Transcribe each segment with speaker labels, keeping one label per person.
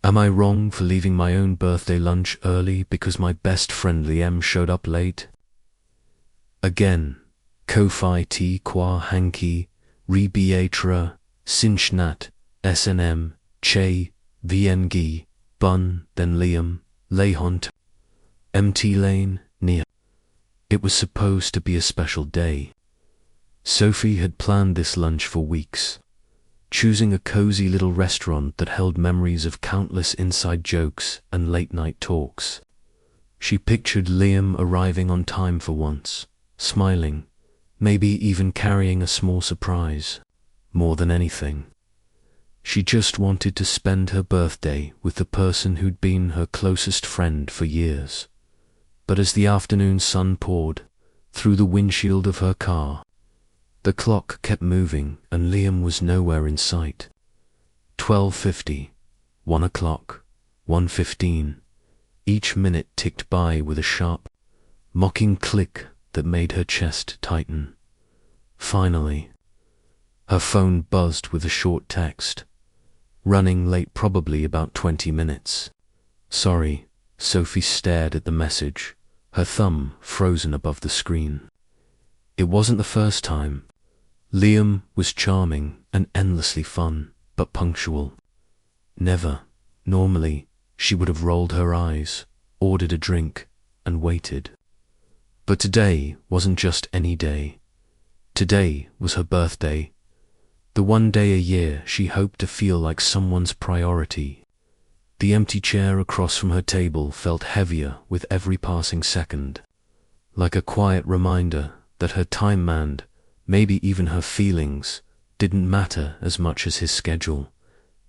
Speaker 1: Am I wrong for leaving my own birthday lunch early because my best friend Liam showed up late? Again, Ko-fi ti qua hanki, rebiatra, sinchnat, snm, che, viengi, bun, then Liam, lehont, mt lane, near. It was supposed to be a special day. Sophie had planned this lunch for weeks, choosing a cozy little restaurant that held memories of countless inside jokes and late-night talks. She pictured Liam arriving on time for once, smiling, maybe even carrying a small surprise. More than anything, she just wanted to spend her birthday with the person who'd been her closest friend for years. But as the afternoon sun poured through the windshield of her car, the clock kept moving and Liam was nowhere in sight. 12:50, 1 o'clock, 1:15. Each minute ticked by with a sharp, mocking click that made her chest tighten. Finally, her phone buzzed with a short text. Running late probably about 20 minutes. Sorry, Sophie stared at the message, her thumb frozen above the screen. It wasn't the first time. Liam was charming and endlessly fun, but punctual. Never, normally, she would have rolled her eyes, ordered a drink, and waited. But today wasn't just any day. Today was her birthday. The one day a year she hoped to feel like someone's priority. The empty chair across from her table felt heavier with every passing second, like a quiet reminder that her time man, maybe even her feelings, didn't matter as much as his schedule.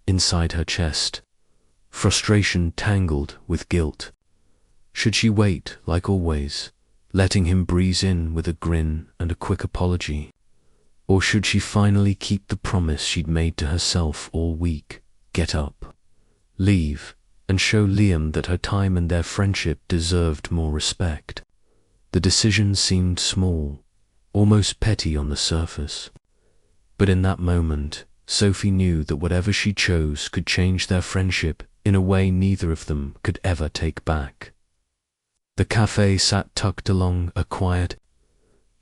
Speaker 1: Inside her chest, frustration tangled with guilt. Should she wait, like always, letting him breeze in with a grin and a quick apology? Or should she finally keep the promise she'd made to herself all week, get up, leave, and show Liam that her time and their friendship deserved more respect? The decision seemed small, almost petty on the surface. But in that moment, Sophie knew that whatever she chose could change their friendship in a way neither of them could ever take back. The cafe sat tucked along a quiet,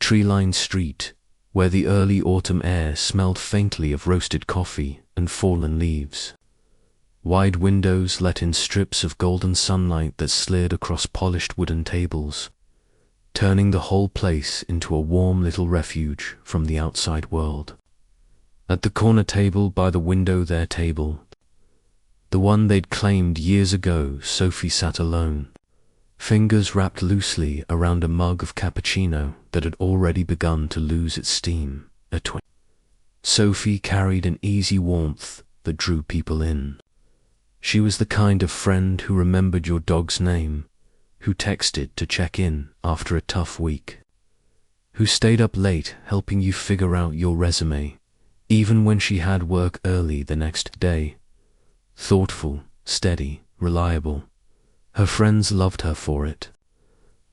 Speaker 1: tree-lined street, where the early autumn air smelled faintly of roasted coffee and fallen leaves. Wide windows let in strips of golden sunlight that slid across polished wooden tables, turning the whole place into a warm little refuge from the outside world. At the corner table by the window, their table, the one they'd claimed years ago, Sophie sat alone, fingers wrapped loosely around a mug of cappuccino that had already begun to lose its steam. Sophie carried an easy warmth that drew people in. She was the kind of friend who remembered your dog's name, who texted to check in after a tough week, who stayed up late helping you figure out your resume, even when she had work early the next day. Thoughtful, steady, reliable. Her friends loved her for it.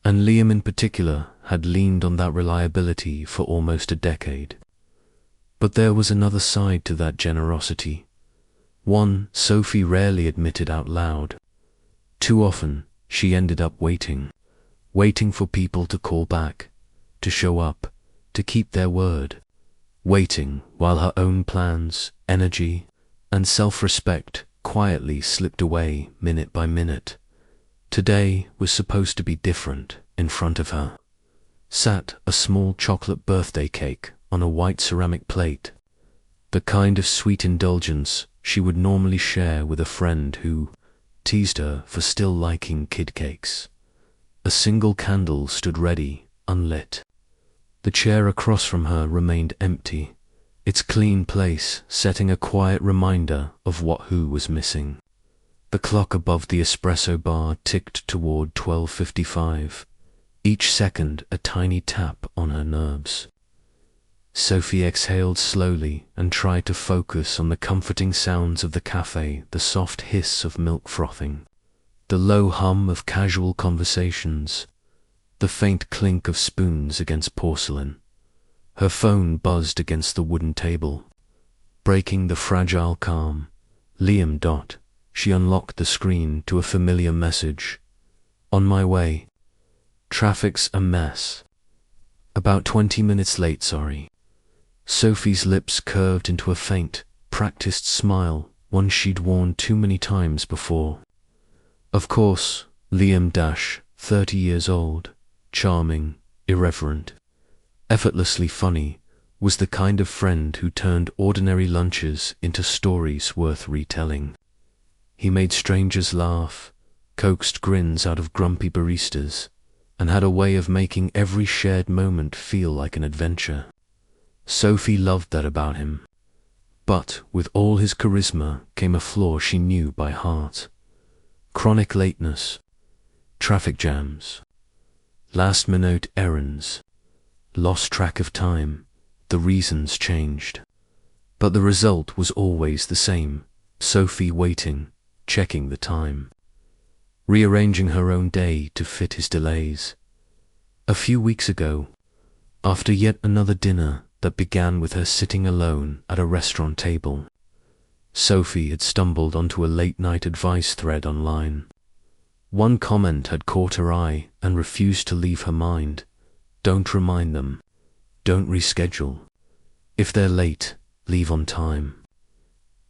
Speaker 1: And Liam in particular had leaned on that reliability for almost a decade. But there was another side to that generosity. One Sophie rarely admitted out loud. Too often, she ended up waiting for people to call back, to show up, to keep their word. Waiting while her own plans, energy, and self-respect quietly slipped away minute by minute. Today was supposed to be different. In front of her sat a small chocolate birthday cake on a white ceramic plate, the kind of sweet indulgence she would normally share with a friend who teased her for still liking kid cakes. A single candle stood ready, unlit. The chair across from her remained empty, its clean place setting a quiet reminder of who was missing. The clock above the espresso bar ticked toward 12:55, each second a tiny tap on her nerves. Sophie exhaled slowly and tried to focus on the comforting sounds of the cafe, the soft hiss of milk frothing, the low hum of casual conversations, the faint clink of spoons against porcelain. Her phone buzzed against the wooden table, breaking the fragile calm. Liam. she unlocked the screen to a familiar message. On my way. Traffic's a mess. About 20 minutes late, sorry. Sophie's lips curved into a faint, practiced smile, one she'd worn too many times before. Of course, Liam 30 years old, charming, irreverent, effortlessly funny, was the kind of friend who turned ordinary lunches into stories worth retelling. He made strangers laugh, coaxed grins out of grumpy baristas, and had a way of making every shared moment feel like an adventure. Sophie loved that about him. But with all his charisma came a flaw she knew by heart. Chronic lateness, traffic jams, last-minute errands, lost track of time, the reasons changed. But the result was always the same, Sophie waiting, checking the time, rearranging her own day to fit his delays. A few weeks ago, after yet another dinner that began with her sitting alone at a restaurant table, Sophie had stumbled onto a late-night advice thread online. One comment had caught her eye and refused to leave her mind. Don't remind them. Don't reschedule. If they're late, leave on time.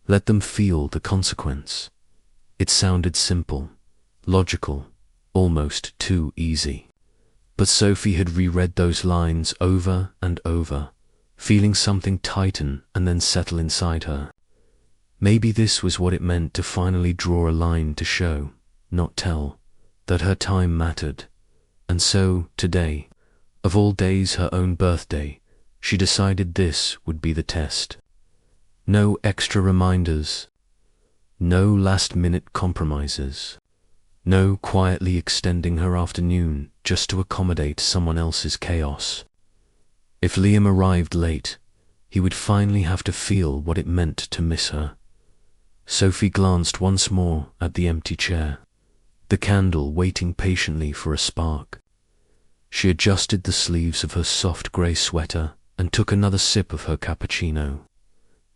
Speaker 1: Let them feel the consequence. It sounded simple, logical, almost too easy. But Sophie had reread those lines over and over, feeling something tighten and then settle inside her. Maybe this was what it meant to finally draw a line to show, not tell, that her time mattered. And so, today, of all days her own birthday, she decided this would be the test. No extra reminders, no last-minute compromises, no quietly extending her afternoon just to accommodate someone else's chaos. If Liam arrived late, he would finally have to feel what it meant to miss her. Sophie glanced once more at the empty chair, the candle waiting patiently for a spark. She adjusted the sleeves of her soft grey sweater and took another sip of her cappuccino,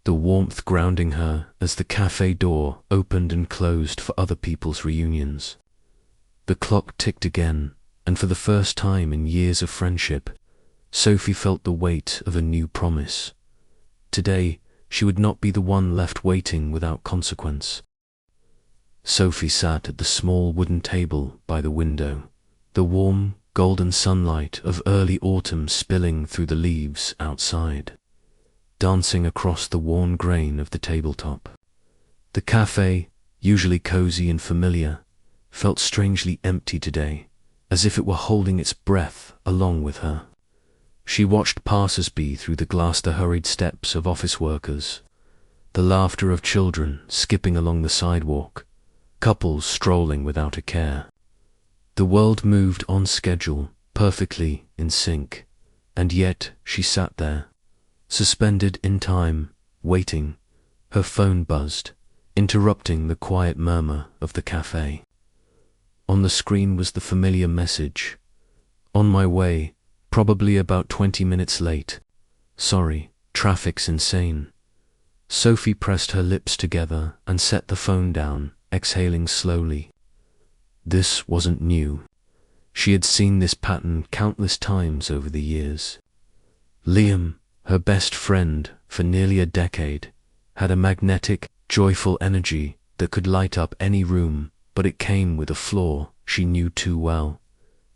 Speaker 1: the warmth grounding her as the cafe door opened and closed for other people's reunions. The clock ticked again, and for the first time in years of friendship, Sophie felt the weight of a new promise. Today, she would not be the one left waiting without consequence. Sophie sat at the small wooden table by the window, the warm, golden sunlight of early autumn spilling through the leaves outside, dancing across the worn grain of the tabletop. The cafe, usually cozy and familiar, felt strangely empty today, as if it were holding its breath along with her. She watched passers-by through the glass-hurried steps of office workers, the laughter of children skipping along the sidewalk, couples strolling without a care. The world moved on schedule, perfectly in sync, and yet she sat there, suspended in time, waiting. Her phone buzzed, interrupting the quiet murmur of the cafe. On the screen was the familiar message. On my way, probably about 20 minutes late. Sorry, traffic's insane. Sophie pressed her lips together and set the phone down, exhaling slowly. This wasn't new. She had seen this pattern countless times over the years. Liam, her best friend for nearly a decade, had a magnetic, joyful energy that could light up any room, but it came with a flaw she knew too well.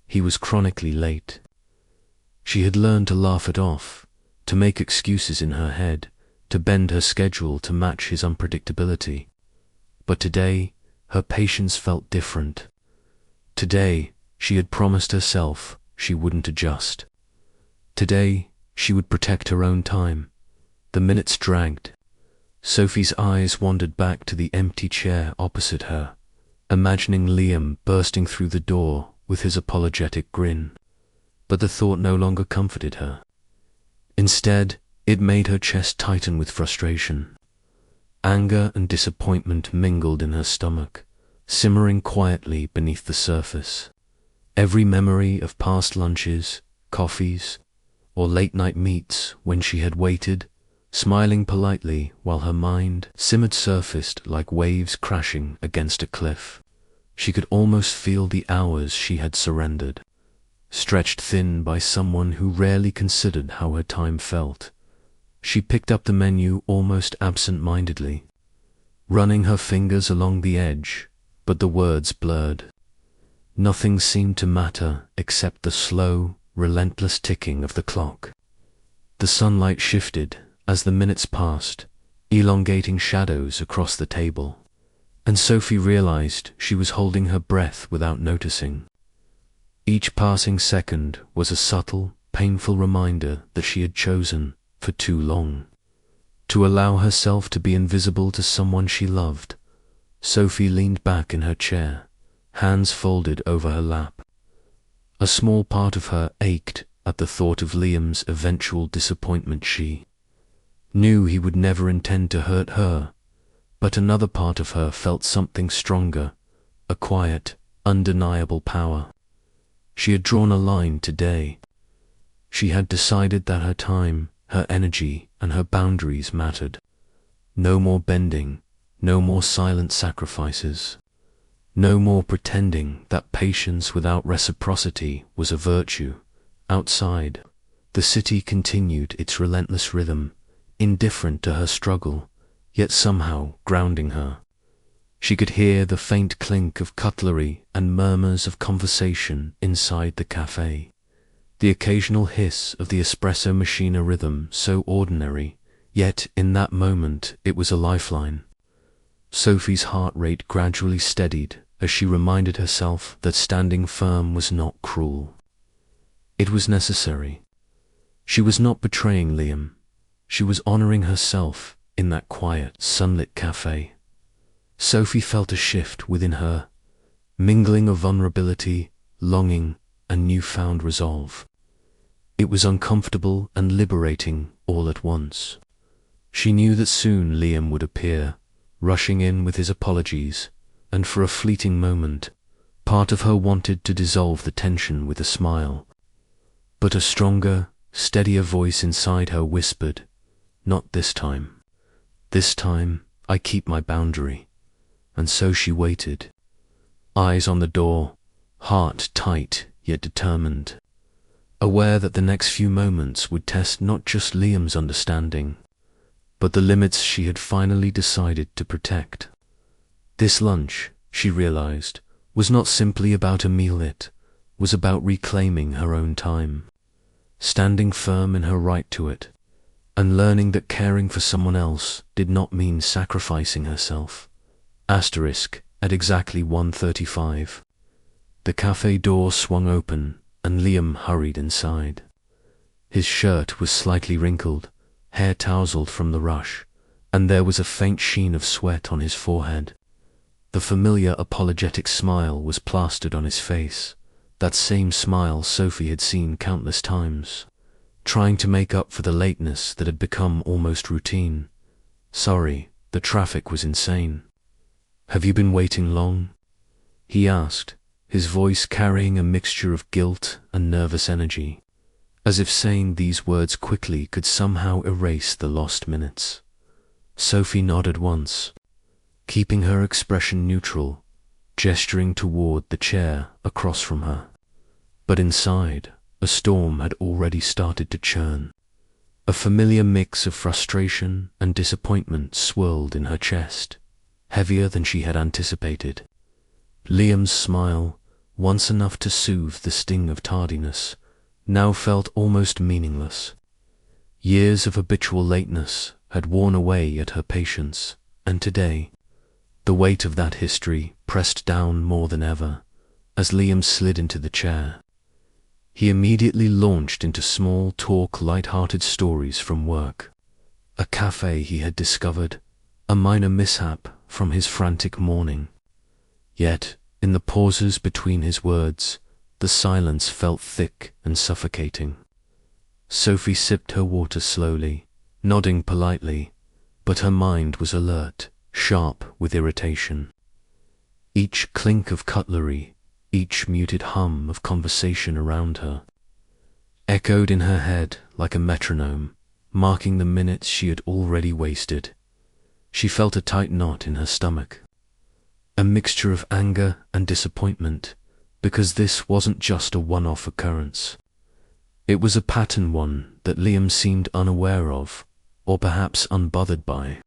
Speaker 1: He was chronically late. She had learned to laugh it off, to make excuses in her head, to bend her schedule to match his unpredictability. But today, her patience felt different. Today, she had promised herself she wouldn't adjust. Today, she would protect her own time. The minutes dragged. Sophie's eyes wandered back to the empty chair opposite her, imagining Liam bursting through the door with his apologetic grin. But the thought no longer comforted her. Instead, it made her chest tighten with frustration. Anger and disappointment mingled in her stomach, simmering quietly beneath the surface. Every memory of past lunches, coffees, or late-night meets when she had waited, smiling politely while her mind simmered surfaced like waves crashing against a cliff. She could almost feel the hours she had surrendered, stretched thin by someone who rarely considered how her time felt. She picked up the menu almost absent-mindedly, running her fingers along the edge, but the words blurred. Nothing seemed to matter except the slow, relentless ticking of the clock. The sunlight shifted as the minutes passed, elongating shadows across the table, and Sophie realized she was holding her breath without noticing. Each passing second was a subtle, painful reminder that she had chosen, for too long, to allow herself to be invisible to someone she loved. Sophie leaned back in her chair, hands folded over her lap. A small part of her ached at the thought of Liam's eventual disappointment. She knew he would never intend to hurt her, but another part of her felt something stronger, a quiet, undeniable power. She had drawn a line today. She had decided that her time, her energy, and her boundaries mattered. No more bending, no more silent sacrifices, no more pretending that patience without reciprocity was a virtue. Outside, the city continued its relentless rhythm, indifferent to her struggle, yet somehow grounding her. She could hear the faint clink of cutlery and murmurs of conversation inside the cafe, the occasional hiss of the espresso machine, a rhythm so ordinary, yet in that moment it was a lifeline. Sophie's heart rate gradually steadied as she reminded herself that standing firm was not cruel. It was necessary. She was not betraying Liam. She was honoring herself in that quiet, sunlit cafe. Sophie felt a shift within her, mingling of vulnerability, longing, and newfound resolve. It was uncomfortable and liberating all at once. She knew that soon Liam would appear, rushing in with his apologies, and for a fleeting moment, part of her wanted to dissolve the tension with a smile. But a stronger, steadier voice inside her whispered, "Not this time. This time, I keep my boundary." And so she waited, eyes on the door, heart tight yet determined, aware that the next few moments would test not just Liam's understanding, but the limits she had finally decided to protect. This lunch, she realized, was not simply about a meal. It was about reclaiming her own time, standing firm in her right to it, and learning that caring for someone else did not mean sacrificing herself. At exactly 1:35, the cafe door swung open and Liam hurried inside. His shirt was slightly wrinkled, hair tousled from the rush, and there was a faint sheen of sweat on his forehead. The familiar apologetic smile was plastered on his face, that same smile Sophie had seen countless times, trying to make up for the lateness that had become almost routine. "Sorry, the traffic was insane." "Have you been waiting long?" he asked, his voice carrying a mixture of guilt and nervous energy, as if saying these words quickly could somehow erase the lost minutes. Sophie nodded once, keeping her expression neutral, gesturing toward the chair across from her. But inside, a storm had already started to churn. A familiar mix of frustration and disappointment swirled in her chest, heavier than she had anticipated. Liam's smile, once enough to soothe the sting of tardiness, now felt almost meaningless. Years of habitual lateness had worn away at her patience, and today, the weight of that history pressed down more than ever. As Liam slid into the chair, he immediately launched into small talk, light-hearted stories from work, a cafe he had discovered, a minor mishap from his frantic morning. Yet, in the pauses between his words, the silence felt thick and suffocating. Sophie sipped her water slowly, nodding politely, but her mind was alert, sharp with irritation. Each clink of cutlery, each muted hum of conversation around her, echoed in her head like a metronome, marking the minutes she had already wasted. She felt a tight knot in her stomach, a mixture of anger and disappointment, because this wasn't just a one-off occurrence. It was a pattern one that Liam seemed unaware of, or perhaps unbothered by.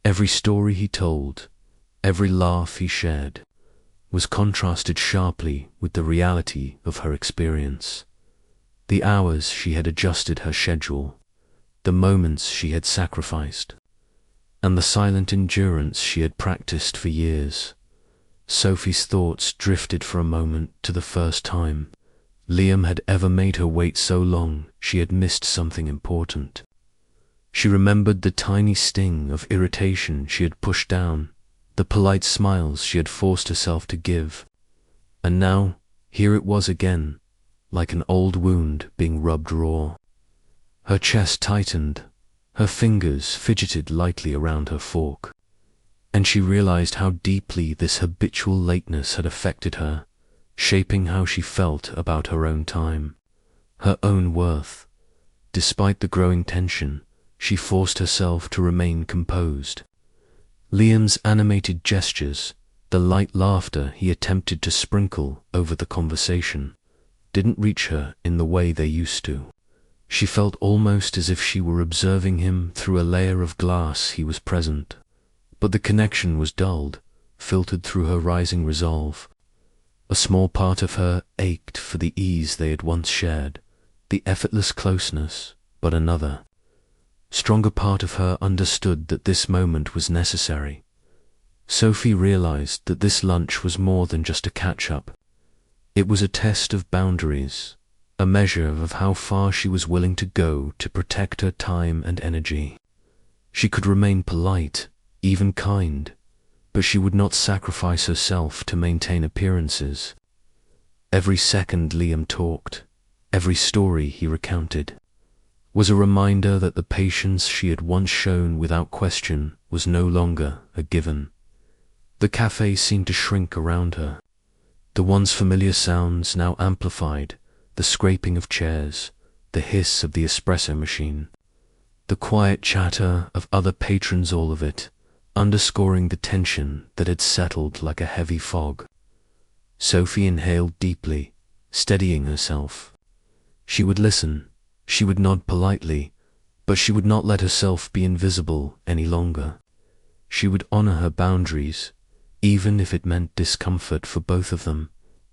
Speaker 1: Every story he told, every laugh he shared, was contrasted sharply with the reality of her experience. The hours she had adjusted her schedule, the moments she had sacrificed, and the silent endurance she had practiced for years. Sophie's thoughts drifted for a moment to the first time Liam had ever made her wait so long she had missed something important. She remembered the tiny sting of irritation she had pushed down, the polite smiles she had forced herself to give, and now here it was again, like an old wound being rubbed raw. Her chest tightened, her fingers fidgeted lightly around her fork, and she realized how deeply this habitual lateness had affected her, shaping how she felt about her own time, her own worth. Despite the growing tension, she forced herself to remain composed. Liam's animated gestures, the light laughter he attempted to sprinkle over the conversation, didn't reach her in the way they used to. She felt almost as if she were observing him through a layer of glass. He was present, but the connection was dulled, filtered through her rising resolve. A small part of her ached for the ease they had once shared, the effortless closeness, but another, stronger part of her understood that this moment was necessary. Sophie realized that this lunch was more than just a catch-up. It was a test of boundaries, a measure of how far she was willing to go to protect her time and energy. She could remain polite, even kind, but she would not sacrifice herself to maintain appearances. Every second Liam talked, every story he recounted, was a reminder that the patience she had once shown without question was no longer a given. The cafe seemed to shrink around her, the once familiar sounds now amplified, the scraping of chairs, the hiss of the espresso machine, the quiet chatter of other patrons, all of it underscoring the tension that had settled like a heavy fog. Sophie inhaled deeply, steadying herself. She would listen, she would nod politely, but she would not let herself be invisible any longer. She would honor her boundaries, even if it meant discomfort for both of them,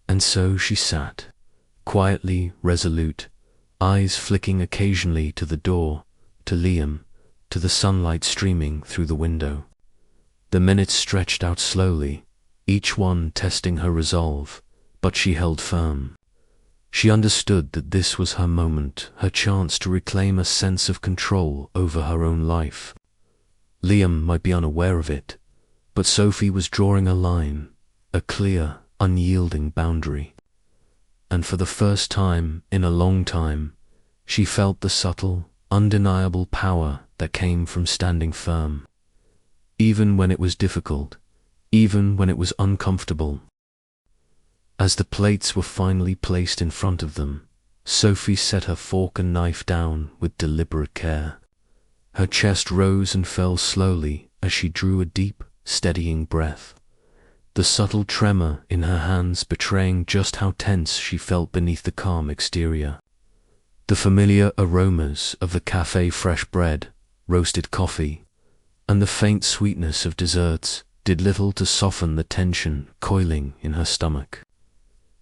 Speaker 1: and so she sat, quietly resolute, eyes flicking occasionally to the door, to Liam, to the sunlight streaming through the window. The minutes stretched out slowly, each one testing her resolve, but she held firm. She understood that this was her moment, her chance to reclaim a sense of control over her own life. Liam might be unaware of it, but Sophie was drawing a line, a clear, unyielding boundary. And for the first time in a long time, she felt the subtle, undeniable power that came from standing firm. Even when it was difficult, even when it was uncomfortable. As the plates were finally placed in front of them, Sophie set her fork and knife down with deliberate care. Her chest rose and fell slowly as she drew a deep, steadying breath, the subtle tremor in her hands betraying just how tense she felt beneath the calm exterior. The familiar aromas of the cafe fresh bread, roasted coffee, and the faint sweetness of desserts did little to soften the tension coiling in her stomach.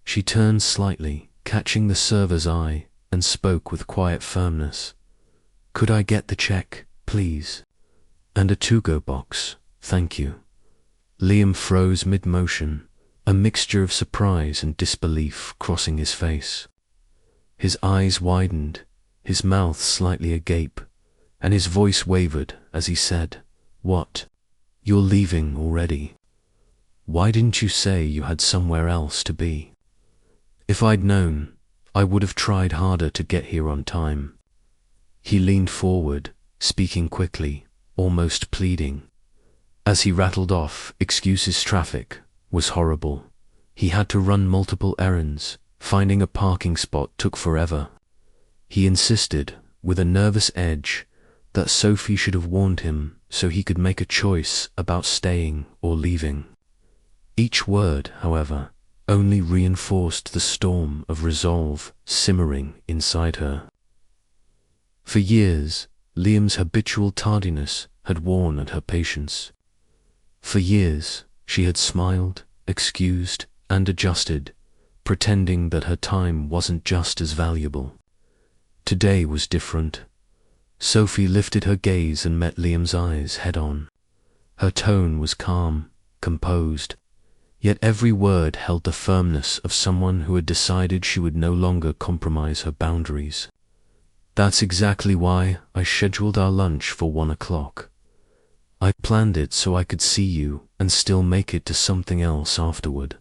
Speaker 1: She turned slightly, catching the server's eye, and spoke with quiet firmness. "Could I get the check, please? And a to-go box, thank you." Liam froze mid-motion, a mixture of surprise and disbelief crossing his face. His eyes widened, his mouth slightly agape, and his voice wavered as he said, "What? You're leaving already? Why didn't you say you had somewhere else to be? If I'd known, I would have tried harder to get here on time." He leaned forward, speaking quickly, almost pleading. As he rattled off excuses, traffic was horrible. He had to run multiple errands, finding a parking spot took forever. He insisted, with a nervous edge, that Sophie should have warned him so he could make a choice about staying or leaving. Each word, however, only reinforced the storm of resolve simmering inside her. For years, Liam's habitual tardiness had worn at her patience. For years, she had smiled, excused, and adjusted, pretending that her time wasn't just as valuable. Today was different. Sophie lifted her gaze and met Liam's eyes head-on. Her tone was calm, composed, yet every word held the firmness of someone who had decided she would no longer compromise her boundaries. "That's exactly why I scheduled our lunch for 1 o'clock. I planned it so I could see you and still make it to something else afterward."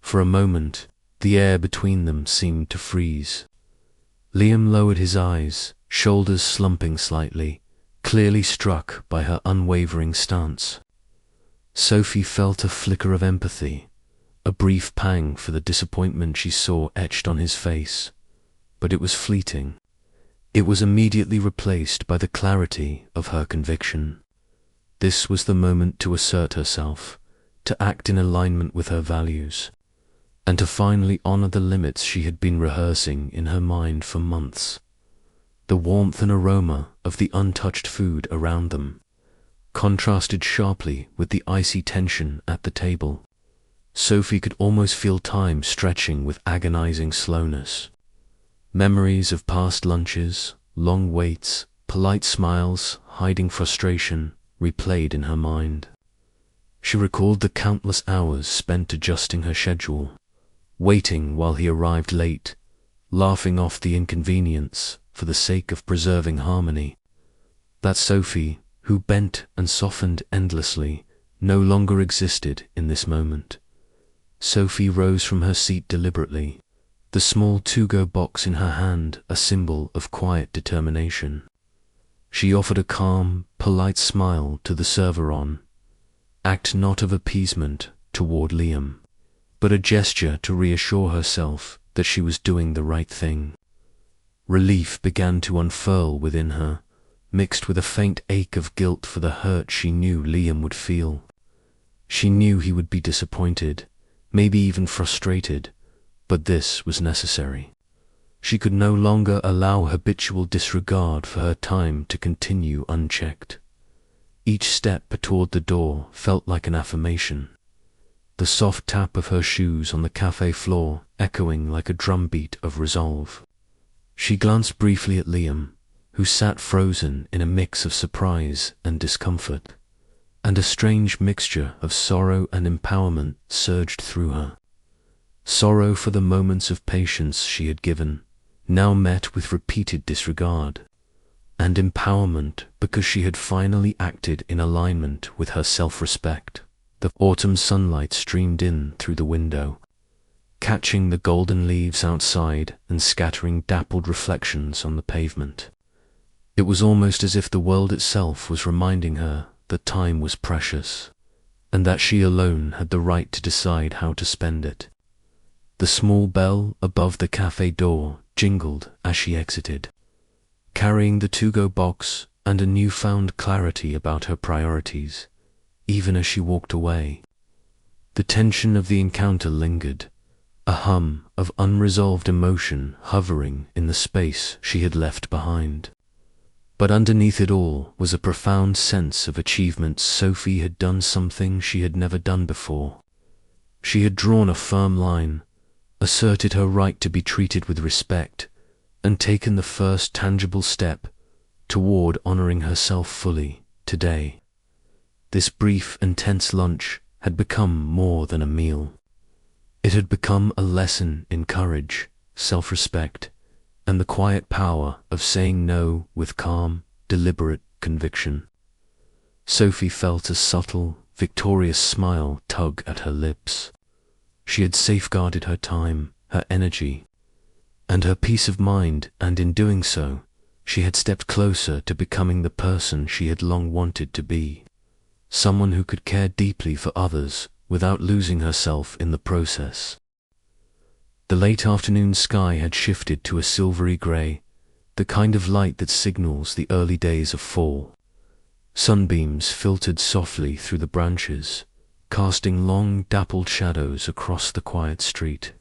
Speaker 1: For a moment, the air between them seemed to freeze. Liam lowered his eyes, shoulders slumping slightly, clearly struck by her unwavering stance. Sophie felt a flicker of empathy, a brief pang for the disappointment she saw etched on his face, but it was fleeting. It was immediately replaced by the clarity of her conviction. This was the moment to assert herself, to act in alignment with her values, and to finally honor the limits she had been rehearsing in her mind for months. The warmth and aroma of the untouched food around them contrasted sharply with the icy tension at the table. Sophie could almost feel time stretching with agonizing slowness. Memories of past lunches, long waits, polite smiles, hiding frustration, replayed in her mind. She recalled the countless hours spent adjusting her schedule, waiting while he arrived late, laughing off the inconvenience for the sake of preserving harmony. That Sophie, who bent and softened endlessly, no longer existed in this moment. Sophie rose from her seat deliberately, the small to-go box in her hand a symbol of quiet determination. She offered a calm, polite smile to the server on, act not of appeasement toward Liam, but a gesture to reassure herself that she was doing the right thing. Relief began to unfurl within her, mixed with a faint ache of guilt for the hurt she knew Liam would feel. She knew he would be disappointed, maybe even frustrated, but this was necessary. She could no longer allow habitual disregard for her time to continue unchecked. Each step toward the door felt like an affirmation, the soft tap of her shoes on the cafe floor echoing like a drumbeat of resolve. She glanced briefly at Liam, who sat frozen in a mix of surprise and discomfort, and a strange mixture of sorrow and empowerment surged through her. Sorrow for the moments of patience she had given, now met with repeated disregard, and empowerment because she had finally acted in alignment with her self-respect. The autumn sunlight streamed in through the window, catching the golden leaves outside and scattering dappled reflections on the pavement. It was almost as if the world itself was reminding her that time was precious, and that she alone had the right to decide how to spend it. The small bell above the cafe door jingled as she exited, carrying the to-go box and a newfound clarity about her priorities, even as she walked away. The tension of the encounter lingered, a hum of unresolved emotion hovering in the space she had left behind. But underneath it all was a profound sense of achievement. Sophie had done something she had never done before. She had drawn a firm line, asserted her right to be treated with respect, and taken the first tangible step toward honoring herself fully today. This brief, intense lunch had become more than a meal. It had become a lesson in courage, self-respect, and the quiet power of saying no with calm, deliberate conviction. Sophie felt a subtle, victorious smile tug at her lips. She had safeguarded her time, her energy, and her peace of mind, and in doing so, she had stepped closer to becoming the person she had long wanted to be, someone who could care deeply for others without losing herself in the process. The late afternoon sky had shifted to a silvery grey, the kind of light that signals the early days of fall. Sunbeams filtered softly through the branches, casting long dappled shadows across the quiet street.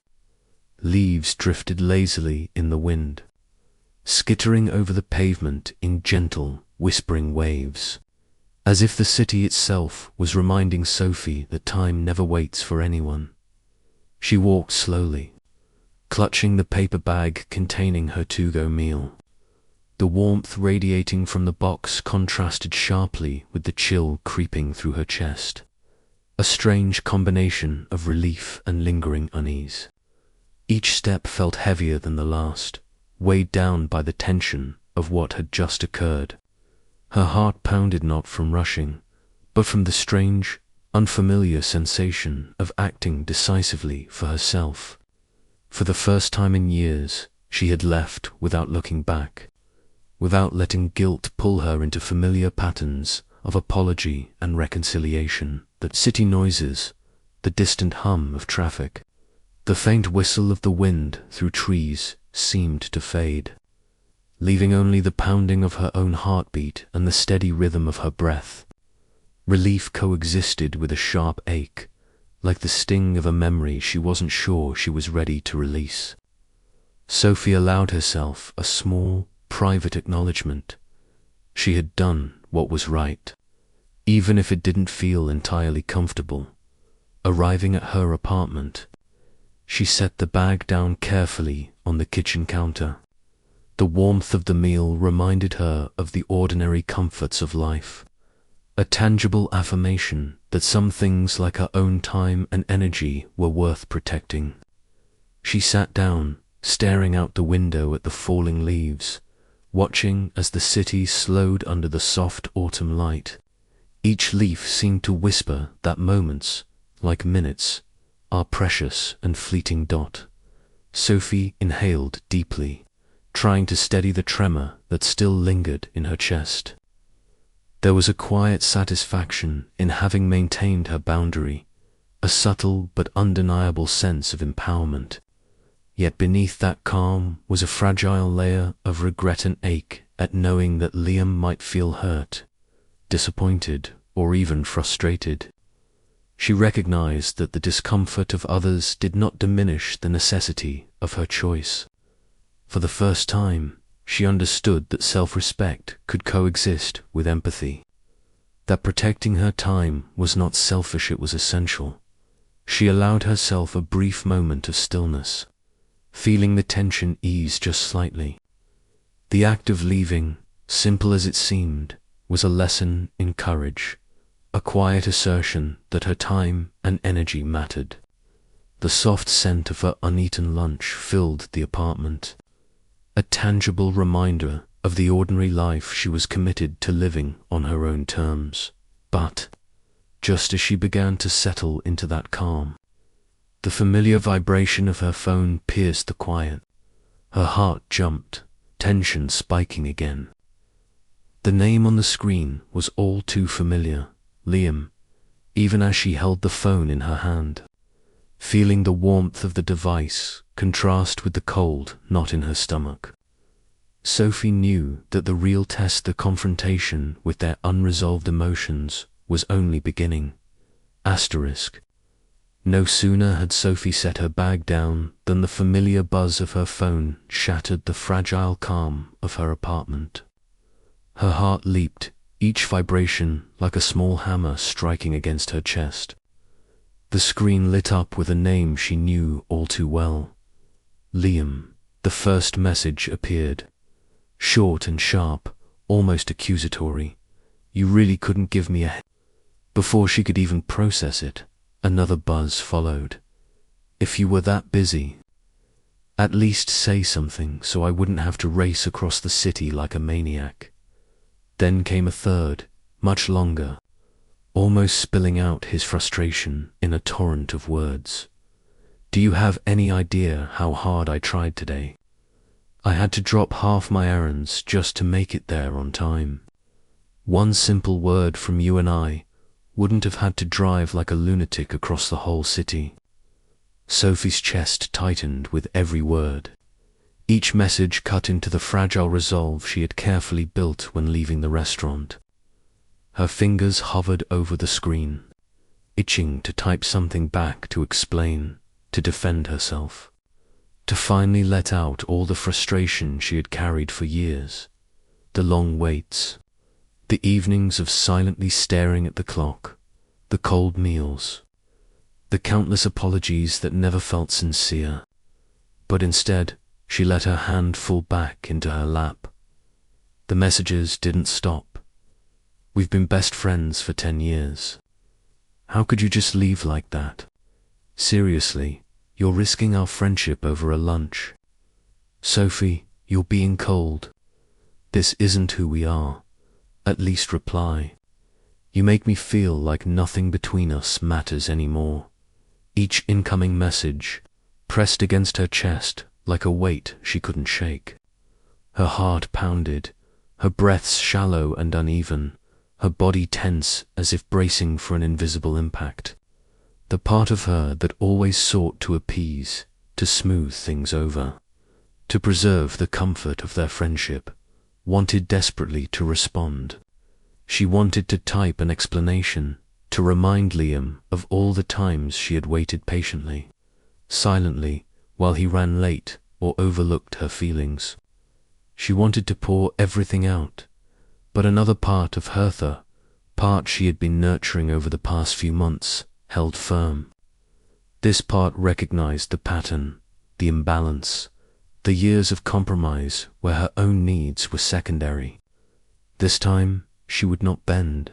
Speaker 1: Leaves drifted lazily in the wind, skittering over the pavement in gentle, whispering waves, as if the city itself was reminding Sophie that time never waits for anyone. She walked slowly, clutching the paper bag containing her to-go meal. The warmth radiating from the box contrasted sharply with the chill creeping through her chest, a strange combination of relief and lingering unease. Each step felt heavier than the last, weighed down by the tension of what had just occurred. Her heart pounded not from rushing, but from the strange, unfamiliar sensation of acting decisively for herself. For the first time in years, she had left without looking back, without letting guilt pull her into familiar patterns of apology and reconciliation. The city noises, the distant hum of traffic, the faint whistle of the wind through trees seemed to fade, leaving only the pounding of her own heartbeat and the steady rhythm of her breath. Relief coexisted with a sharp ache, like the sting of a memory she wasn't sure she was ready to release. Sophie allowed herself a small, private acknowledgement. She had done what was right, even if it didn't feel entirely comfortable. Arriving at her apartment, she set the bag down carefully on the kitchen counter. The warmth of the meal reminded her of the ordinary comforts of life, a tangible affirmation that some things like her own time and energy were worth protecting. She sat down, staring out the window at the falling leaves, watching as the city slowed under the soft autumn light. Each leaf seemed to whisper that moments, like minutes, are precious and fleeting. Sophie inhaled deeply, trying to steady the tremor that still lingered in her chest. There was a quiet satisfaction in having maintained her boundary, a subtle but undeniable sense of empowerment. Yet beneath that calm was a fragile layer of regret and ache at knowing that Liam might feel hurt, disappointed, or even frustrated. She recognized that the discomfort of others did not diminish the necessity of her choice. For the first time, she understood that self-respect could coexist with empathy, that protecting her time was not selfish, it was essential. She allowed herself a brief moment of stillness, feeling the tension ease just slightly. The act of leaving, simple as it seemed, was a lesson in courage, a quiet assertion that her time and energy mattered. The soft scent of her uneaten lunch filled the apartment, a tangible reminder of the ordinary life she was committed to living on her own terms. But, just as she began to settle into that calm, the familiar vibration of her phone pierced the quiet. Her heart jumped, tension spiking again. The name on the screen was all too familiar, Liam, even as she held the phone in her hand, feeling the warmth of the device contrast with the cold knot in her stomach. Sophie knew that the real test, the confrontation with their unresolved emotions, was only beginning. No sooner had Sophie set her bag down than the familiar buzz of her phone shattered the fragile calm of her apartment. Her heart leaped, each vibration like a small hammer striking against her chest. The screen lit up with a name she knew all too well. Liam. The first message appeared, short and sharp, almost accusatory. You really couldn't give me a... Before she could even process it, another buzz followed. If you were that busy, at least say something so I wouldn't have to race across the city like a maniac. Then came a third, much longer, almost spilling out his frustration in a torrent of words. Do you have any idea how hard I tried today? I had to drop half my errands just to make it there on time. One simple word from you and I wouldn't have had to drive like a lunatic across the whole city. Sophie's chest tightened with every word. Each message cut into the fragile resolve she had carefully built when leaving the restaurant. Her fingers hovered over the screen, itching to type something back, to explain, to defend herself, to finally let out all the frustration she had carried for years. The long waits, the evenings of silently staring at the clock, the cold meals, the countless apologies that never felt sincere. But instead, she let her hand fall back into her lap. The messages didn't stop. We've been best friends for 10 years. How could you just leave like that? Seriously, you're risking our friendship over a lunch. Sophie, you're being cold. This isn't who we are. At least reply. You make me feel like nothing between us matters anymore. Each incoming message pressed against her chest like a weight she couldn't shake. Her heart pounded, her breaths shallow and uneven, her body tense as if bracing for an invisible impact. The part of her that always sought to appease, to smooth things over, to preserve the comfort of their friendship, wanted desperately to respond. She wanted to type an explanation, to remind Liam of all the times she had waited patiently, silently, while he ran late or overlooked her feelings. She wanted to pour everything out, but another part of Hertha, part she had been nurturing over the past few months, held firm. This part recognized the pattern, the imbalance, the years of compromise where her own needs were secondary. This time, she would not bend.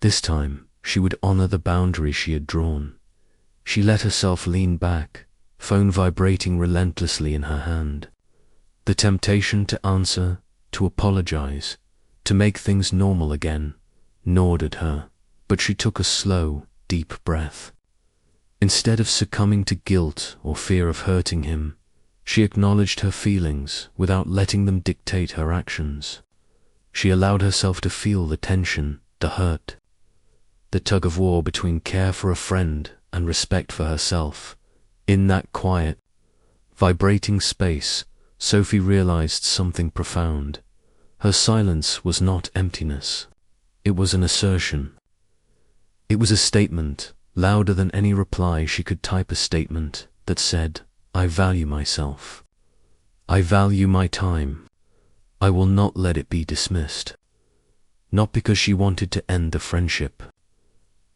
Speaker 1: This time, she would honor the boundary she had drawn. She let herself lean back, phone vibrating relentlessly in her hand. The temptation to answer, to apologize, to make things normal again, gnawed at her, but she took a slow, deep breath. Instead of succumbing to guilt or fear of hurting him, she acknowledged her feelings without letting them dictate her actions. She allowed herself to feel the tension, the hurt, the tug-of-war between care for a friend and respect for herself. In that quiet, vibrating space, Sophie realized something profound. Her silence was not emptiness. It was an assertion. It was a statement, louder than any reply she could type, a statement that said, I value myself. I value my time. I will not let it be dismissed. Not because she wanted to end the friendship,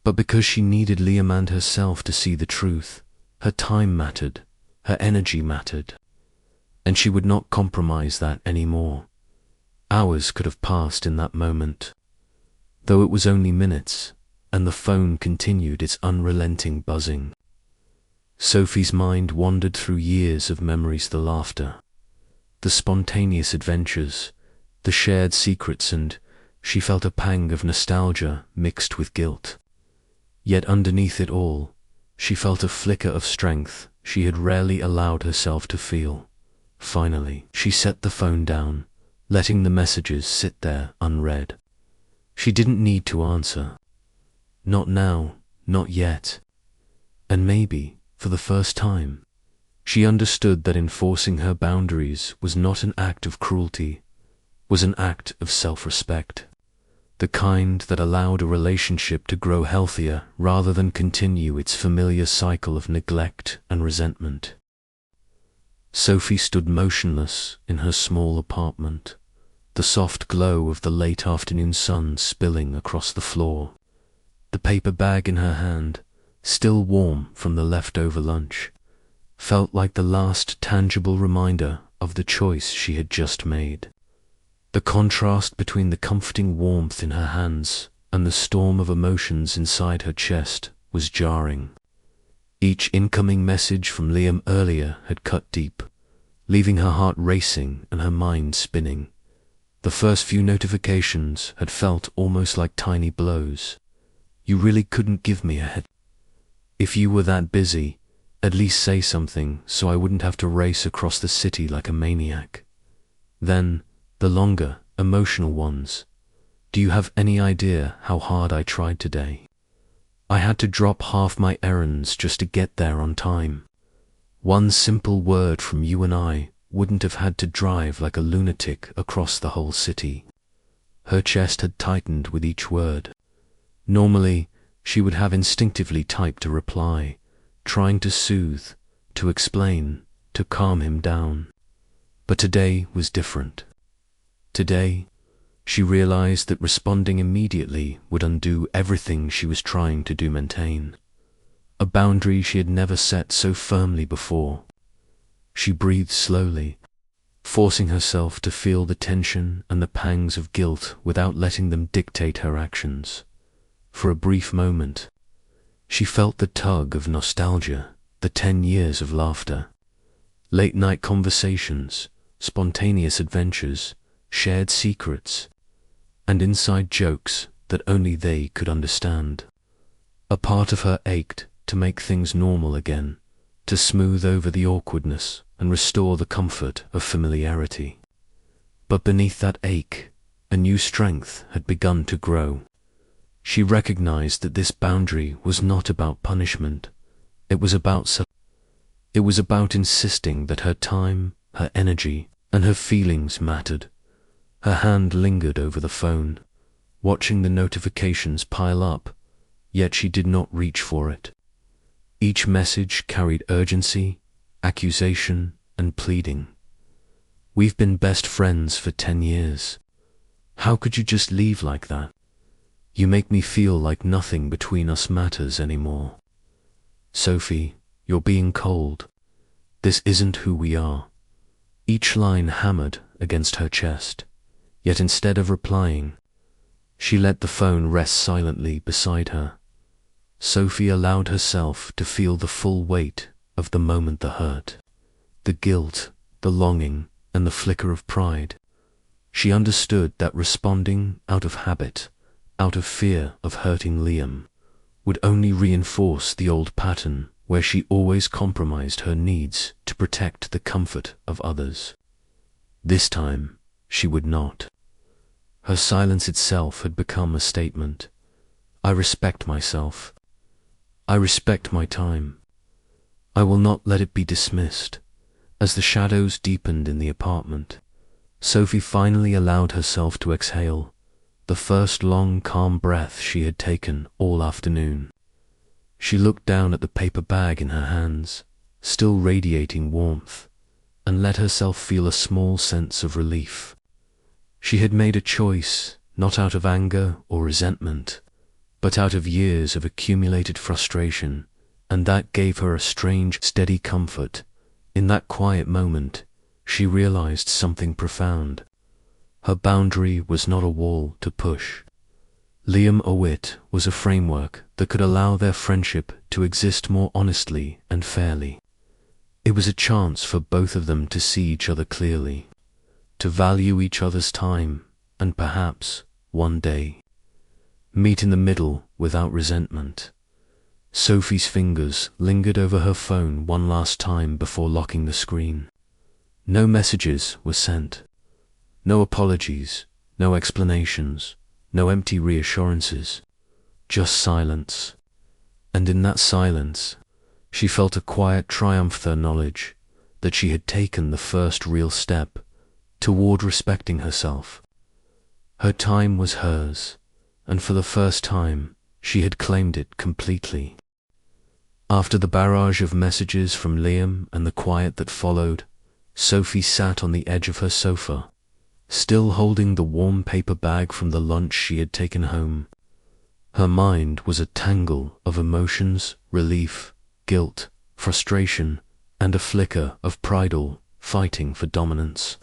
Speaker 1: but because she needed Liam and herself to see the truth. Her time mattered, her energy mattered, and she would not compromise that anymore. Hours could have passed in that moment, though it was only minutes, and the phone continued its unrelenting buzzing. Sophie's mind wandered through years of memories, the laughter, the spontaneous adventures, the shared secrets, and she felt a pang of nostalgia mixed with guilt. Yet underneath it all, she felt a flicker of strength she had rarely allowed herself to feel. Finally, she set the phone down, letting the messages sit there unread. She didn't need to answer. Not now, not yet. And maybe, for the first time, she understood that enforcing her boundaries was not an act of cruelty, was an act of self-respect. The kind that allowed a relationship to grow healthier rather than continue its familiar cycle of neglect and resentment. Sophie stood motionless in her small apartment, the soft glow of the late afternoon sun spilling across the floor. The paper bag in her hand, still warm from the leftover lunch, felt like the last tangible reminder of the choice she had just made. The contrast between the comforting warmth in her hands and the storm of emotions inside her chest was jarring. Each incoming message from Liam earlier had cut deep, leaving her heart racing and her mind spinning. The first few notifications had felt almost like tiny blows. You really couldn't give me a head. If you were that busy, at least say something so I wouldn't have to race across the city like a maniac. Then, the longer, emotional ones. Do you have any idea how hard I tried today? I had to drop half my errands just to get there on time. One simple word from you and I wouldn't have had to drive like a lunatic across the whole city. Her chest had tightened with each word. Normally, she would have instinctively typed a reply, trying to soothe, to explain, to calm him down. But today was different. Today, she realized that responding immediately would undo everything she was trying to maintain. A boundary she had never set so firmly before. She breathed slowly, forcing herself to feel the tension and the pangs of guilt without letting them dictate her actions. For a brief moment, she felt the tug of nostalgia, the 10 years of laughter, late-night conversations, spontaneous adventures, shared secrets, and inside jokes that only they could understand. A part of her ached to make things normal again, to smooth over the awkwardness and restore the comfort of familiarity. But beneath that ache, a new strength had begun to grow. She recognized that this boundary was not about punishment. It was about insisting that her time, her energy, and her feelings mattered. Her hand lingered over the phone, watching the notifications pile up, yet she did not reach for it. Each message carried urgency, accusation, and pleading. We've been best friends for 10 years. How could you just leave like that? You make me feel like nothing between us matters anymore. Sophie, you're being cold. This isn't who we are. Each line hammered against her chest, yet instead of replying, she let the phone rest silently beside her. Sophie allowed herself to feel the full weight of the moment, the hurt, the guilt, the longing, and the flicker of pride. She understood that responding out of habit, out of fear of hurting Liam, would only reinforce the old pattern where she always compromised her needs to protect the comfort of others. This time, she would not. Her silence itself had become a statement. I respect myself. I respect my time. I will not let it be dismissed. As the shadows deepened in the apartment, Sophie finally allowed herself to exhale, the first long, calm breath she had taken all afternoon. She looked down at the paper bag in her hands, still radiating warmth, and let herself feel a small sense of relief. She had made a choice, not out of anger or resentment, but out of years of accumulated frustration, and that gave her a strange, steady comfort. In that quiet moment, she realized something profound. Her boundary was not a wall to push. Liam Owit was a framework that could allow their friendship to exist more honestly and fairly. It was a chance for both of them to see each other clearly, to value each other's time, and perhaps, one day, meet in the middle without resentment. Sophie's fingers lingered over her phone one last time before locking the screen. No messages were sent. No apologies, no explanations, no empty reassurances, just silence. And in that silence, she felt a quiet triumph, the knowledge that she had taken the first real step toward respecting herself. Her time was hers, and for the first time, she had claimed it completely. After the barrage of messages from Liam and the quiet that followed, Sophie sat on the edge of her sofa, still holding the warm paper bag from the lunch she had taken home. Her mind was a tangle of emotions, relief, guilt, frustration, and a flicker of pride, all fighting for dominance.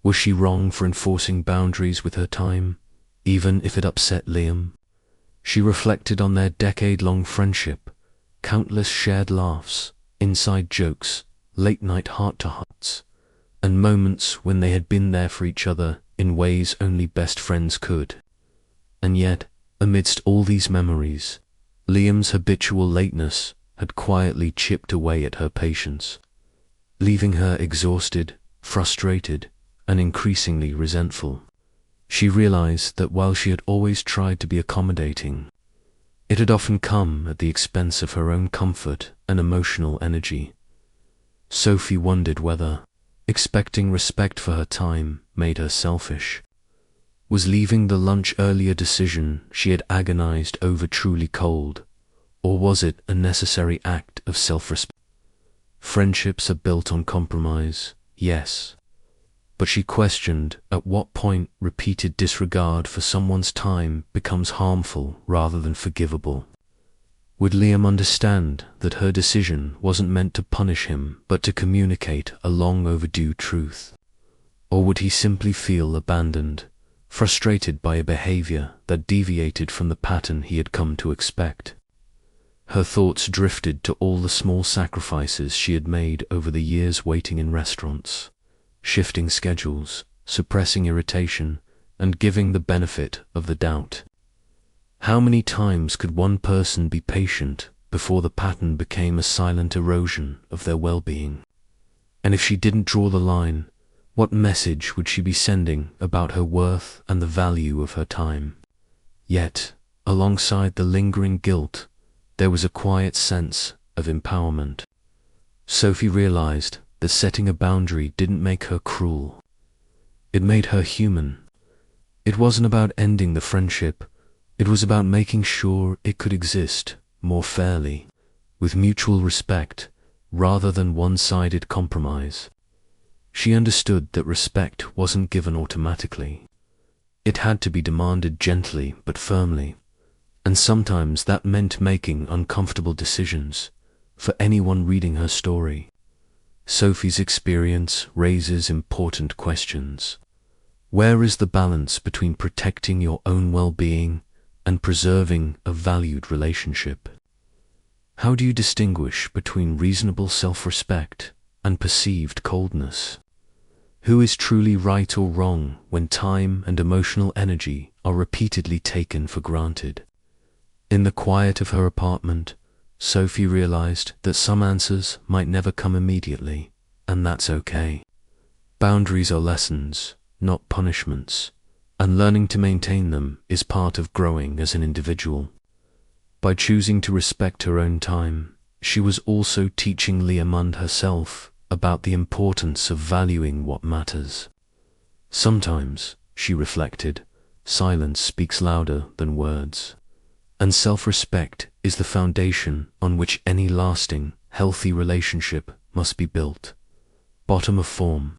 Speaker 1: Was she wrong for enforcing boundaries with her time, even if it upset Liam? She reflected on their decade-long friendship, countless shared laughs, inside jokes, late-night heart-to-hearts, and moments when they had been there for each other in ways only best friends could. And yet, amidst all these memories, Liam's habitual lateness had quietly chipped away at her patience, leaving her exhausted, frustrated, and increasingly resentful. She realized that while she had always tried to be accommodating, it had often come at the expense of her own comfort and emotional energy. Sophie wondered whether, expecting respect for her time made her selfish? Was leaving the lunch early a decision she had agonized over truly cold, or was it a necessary act of self-respect? Friendships are built on compromise, yes, but she questioned at what point repeated disregard for someone's time becomes harmful rather than forgivable. Would Liam understand that her decision wasn't meant to punish him but to communicate a long overdue truth? Or would he simply feel abandoned, frustrated by a behavior that deviated from the pattern he had come to expect? Her thoughts drifted to all the small sacrifices she had made over the years waiting in restaurants, shifting schedules, suppressing irritation, and giving the benefit of the doubt. How many times could one person be patient before the pattern became a silent erosion of their well-being? And if she didn't draw the line, what message would she be sending about her worth and the value of her time? Yet, alongside the lingering guilt, there was a quiet sense of empowerment. Sophie realized that setting a boundary didn't make her cruel. It made her human. It wasn't about ending the friendship. It was about making sure it could exist more fairly, with mutual respect, rather than one-sided compromise. She understood that respect wasn't given automatically. It had to be demanded gently but firmly, and sometimes that meant making uncomfortable decisions. For anyone reading her story, Sophie's experience raises important questions. Where is the balance between protecting your own well-being and preserving a valued relationship? How do you distinguish between reasonable self-respect and perceived coldness? Who is truly right or wrong when time and emotional energy are repeatedly taken for granted? In the quiet of her apartment, Sophie realized that some answers might never come immediately, and that's okay. Boundaries are lessons, not punishments, and learning to maintain them is part of growing as an individual. By choosing to respect her own time, she was also teaching Liam herself about the importance of valuing what matters. Sometimes, she reflected, silence speaks louder than words. And self-respect is the foundation on which any lasting, healthy relationship must be built. Bottom of form.